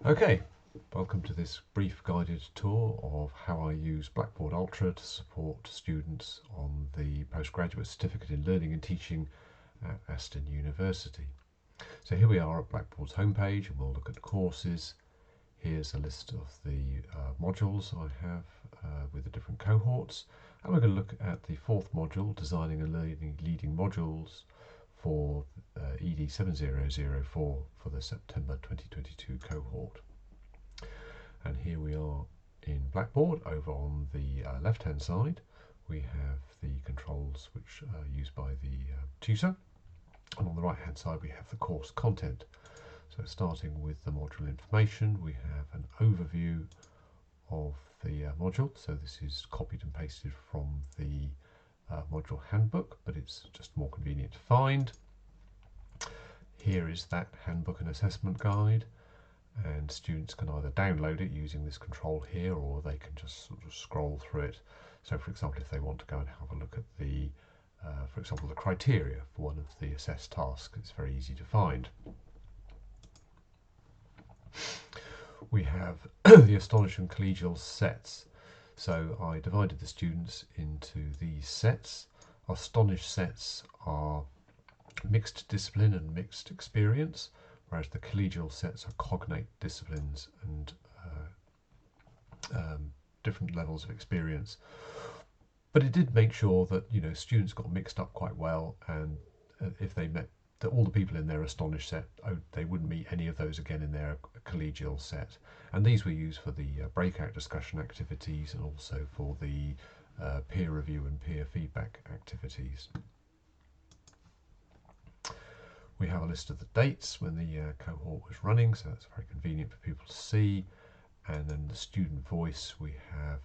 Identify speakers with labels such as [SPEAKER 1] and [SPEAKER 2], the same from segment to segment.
[SPEAKER 1] Okay, welcome to this brief guided tour of how I use Blackboard Ultra to support students on the Postgraduate Certificate in Learning and Teaching at Aston University. So here we are at Blackboard's homepage, and we'll look at courses. Here's a list of the modules I have with the different cohorts, and we're going to look at the fourth module, Designing and Leading Modules, for ED 7004 for the September 2022 cohort. And here we are in Blackboard. Over on the left hand side we have the controls which are used by the tutor, and on the right hand side we have the course content. So starting with the module information, we have an overview of the module. So this is copied and pasted from the module handbook, but it's just more convenient to find. Here is that handbook and assessment guide, and students can either download it using this control here, or they can just sort of scroll through it. So for example, if they want to go and have a look at the for example, the criteria for one of the assessed tasks, it's very easy to find. We have the Astonishing Collegial sets. So I divided the students into these sets. Astonish sets are mixed discipline and mixed experience, whereas the collegial sets are cognate disciplines and different levels of experience. But it did make sure that students got mixed up quite well, and if they met all the people in their Astonish set, they wouldn't meet any of those again in their collegial set. And these were used for the breakout discussion activities, and also for the peer review and peer feedback activities. We have a list of the dates when the cohort was running, so that's very convenient for people to see. And then the student voice, we have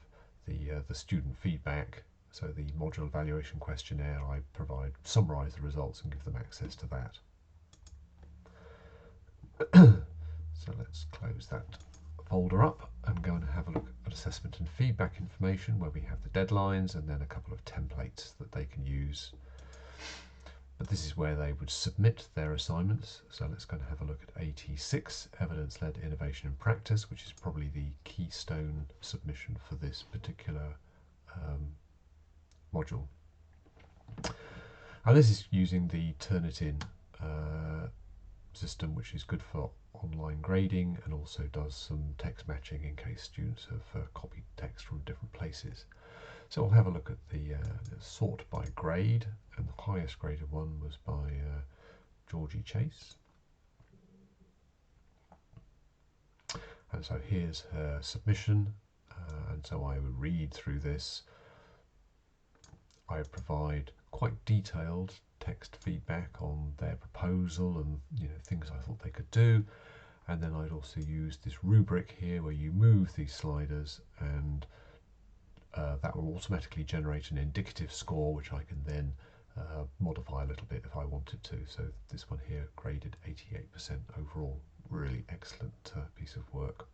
[SPEAKER 1] the student feedback. So the module evaluation questionnaire, I summarise the results and give them access to that. So let's close that folder up and go and have a look at assessment and feedback information, where we have the deadlines and then a couple of templates that they can use. But this is where they would submit their assignments. So let's go and have a look at 86, Evidence-Led Innovation and Practice, which is probably the keystone submission for this particular module. And this is using the Turnitin system, which is good for online grading, and also does some text matching in case students have copied text from different places. So we'll have a look at the sort by grade, and the highest graded one was by Georgie Chase. And so here's her submission, and so I would read through this. I provide quite detailed text feedback on their proposal and things I thought they could do, and then I'd also use this rubric here where you move these sliders, and that will automatically generate an indicative score, which I can then modify a little bit if I wanted to. So this one here graded 88% overall. Really excellent piece of work.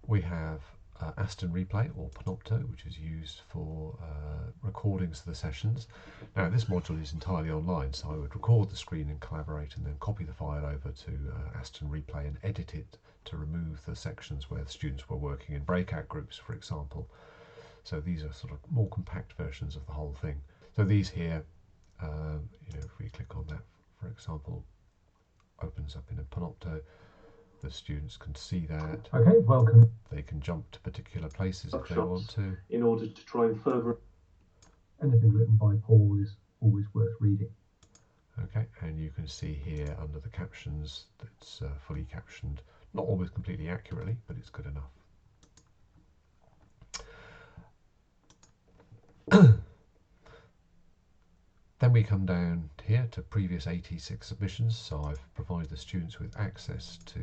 [SPEAKER 1] We have Aston Replay, or Panopto, which is used for recordings of the sessions. Now this module is entirely online, so I would record the screen and collaborate, and then copy the file over to Aston Replay and edit it to remove the sections where the students were working in breakout groups, for example. So these are sort of more compact versions of the whole thing. So these here, if we click on that, for example, opens up in a Panopto. The students can see that.
[SPEAKER 2] Okay, welcome.
[SPEAKER 1] They can jump to particular places if they want to.
[SPEAKER 2] In order to try and further. Anything written by Paul is always worth reading.
[SPEAKER 1] Okay, and you can see here under the captions that's fully captioned. Not always completely accurately, but it's good enough. Then we come down here to previous 86 submissions. So I've provided the students with access to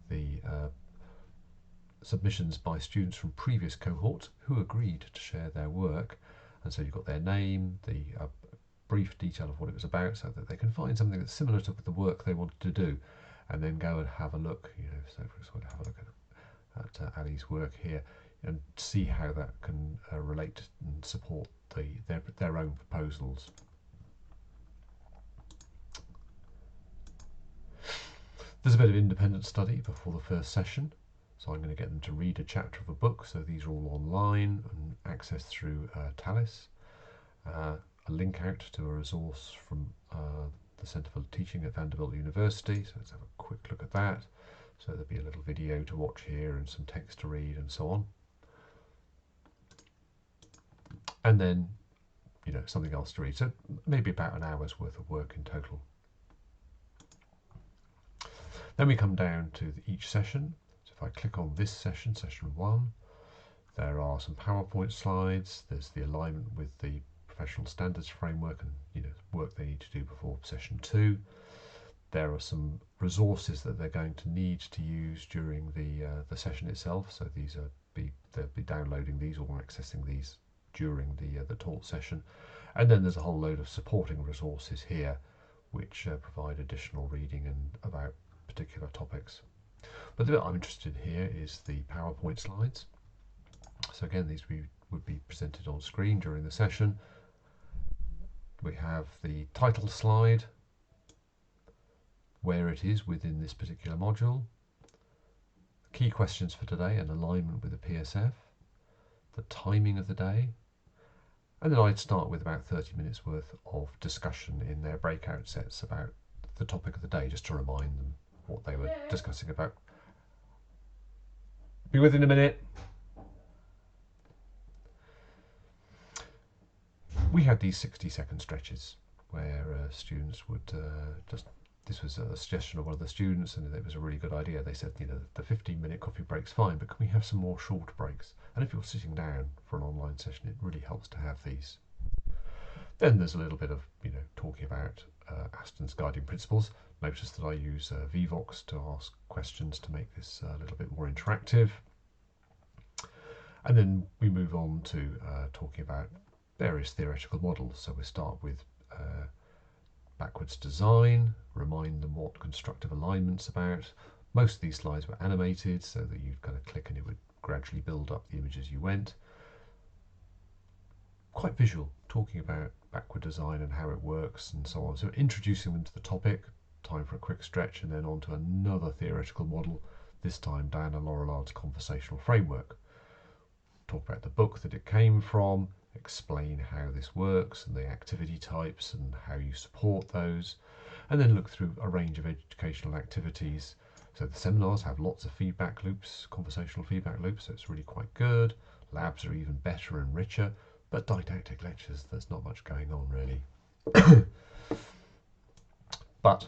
[SPEAKER 1] the submissions by students from previous cohorts who agreed to share their work. And so you've got their name, the brief detail of what it was about, so that they can find something that's similar to the work they wanted to do, and then go and have a look. So for example, have a look at Ali's work here and see how that can relate and support their own proposals. There's a bit of independent study before the first session, so I'm going to get them to read a chapter of a book, so these are all online and accessed through Talis. A link out to a resource from the Centre for Teaching at Vanderbilt University, so let's have a quick look at that. So there'll be a little video to watch here and some text to read and so on. And then, something else to read. So maybe about an hour's worth of work in total. Then we come down to each session. So if I click on this session, session 1, there are some PowerPoint slides. There's the alignment with the professional standards framework and work they need to do before session 2. There are some resources that they're going to need to use during the session itself. So they'll be downloading these or accessing these during the taught session. And then there's a whole load of supporting resources here which provide additional reading and about particular topics. But the bit I'm interested in here is the PowerPoint slides. So again, these would be presented on screen during the session. We have the title slide, where it is within this particular module, key questions for today and alignment with the PSF, the timing of the day, and then I'd start with about 30 minutes worth of discussion in their breakout sets about the topic of the day, just to remind them what they were discussing about. Be with you in a minute. We had these 60-second stretches where students would this was a suggestion of one of the students, and it was a really good idea. They said, the 15-minute coffee break's fine, but can we have some more short breaks? And if you're sitting down for an online session, it really helps to have these. Then there's a little bit of, talking about Aston's guiding principles. Notice that I use Vvox to ask questions to make this a little bit more interactive. And then we move on to talking about various theoretical models. So we start with backwards design, remind them what constructive alignment's about. Most of these slides were animated so that you'd kind of click and it would gradually build up the images you went. Quite visual, talking about backward design and how it works and so on. So introducing them to the topic, time for a quick stretch, and then on to another theoretical model, this time Diana Laurelard's conversational framework. Talk about the book that it came from, explain how this works and the activity types and how you support those, and then look through a range of educational activities. So the seminars have lots of feedback loops, conversational feedback loops, so it's really quite good. Labs are even better and richer, but didactic lectures, there's not much going on really. But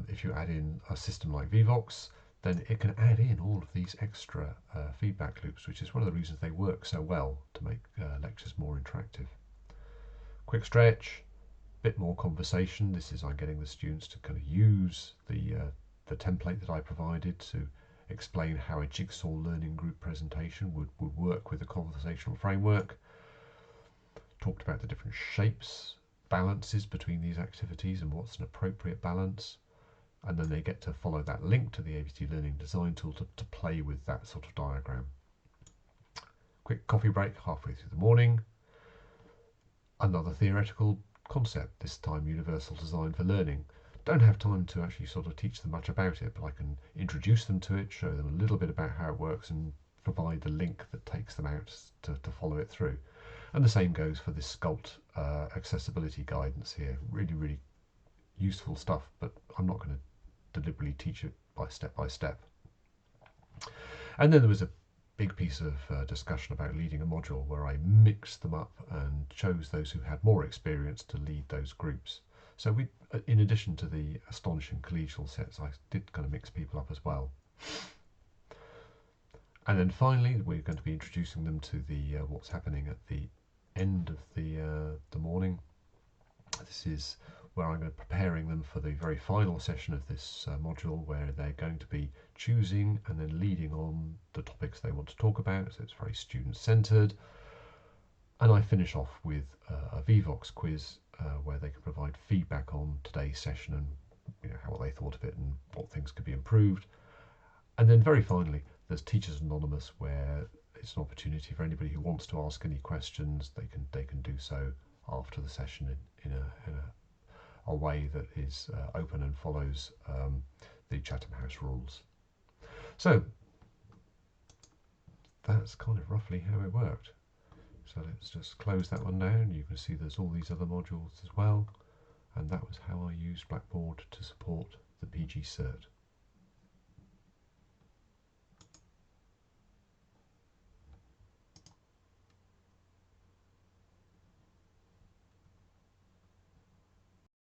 [SPEAKER 1] if you add in a system like Vvox, then it can add in all of these extra feedback loops, which is one of the reasons they work so well to make lectures more interactive. Quick stretch, bit more conversation. This is I'm getting the students to kind of use the template that I provided to explain how a jigsaw learning group presentation would work with the conversational framework. Talked about the different shapes, balances between these activities and what's an appropriate balance. And then they get to follow that link to the ABT Learning Design tool to play with that sort of diagram. Quick coffee break halfway through the morning. Another theoretical concept, this time universal design for learning. Don't have time to actually sort of teach them much about it, but I can introduce them to it, show them a little bit about how it works and provide the link that takes them out to follow it through. And the same goes for this Sculpt accessibility guidance here. Really, really useful stuff, but I'm not going to deliberately teach it by step. And then there was a big piece of discussion about leading a module where I mixed them up and chose those who had more experience to lead those groups. So we, in addition to the astonishing collegial sets, I did kind of mix people up as well. And then finally, we're going to be introducing them to the what's happening at the end of the morning. This is where I'm going to be preparing them for the very final session of this module, where they're going to be choosing and then leading on the topics they want to talk about. So it's very student-centered. And I finish off with a Vvox quiz where they can provide feedback on today's session and how they thought of it and what things could be improved. And then very finally, there's Teachers Anonymous, where it's an opportunity for anybody who wants to ask any questions. They can do so after the session in a way that is open and follows the Chatham House rules. So that's kind of roughly how it worked. So let's just close that one down. You can see there's all these other modules as well, and that was how I used Blackboard to support the PGCert.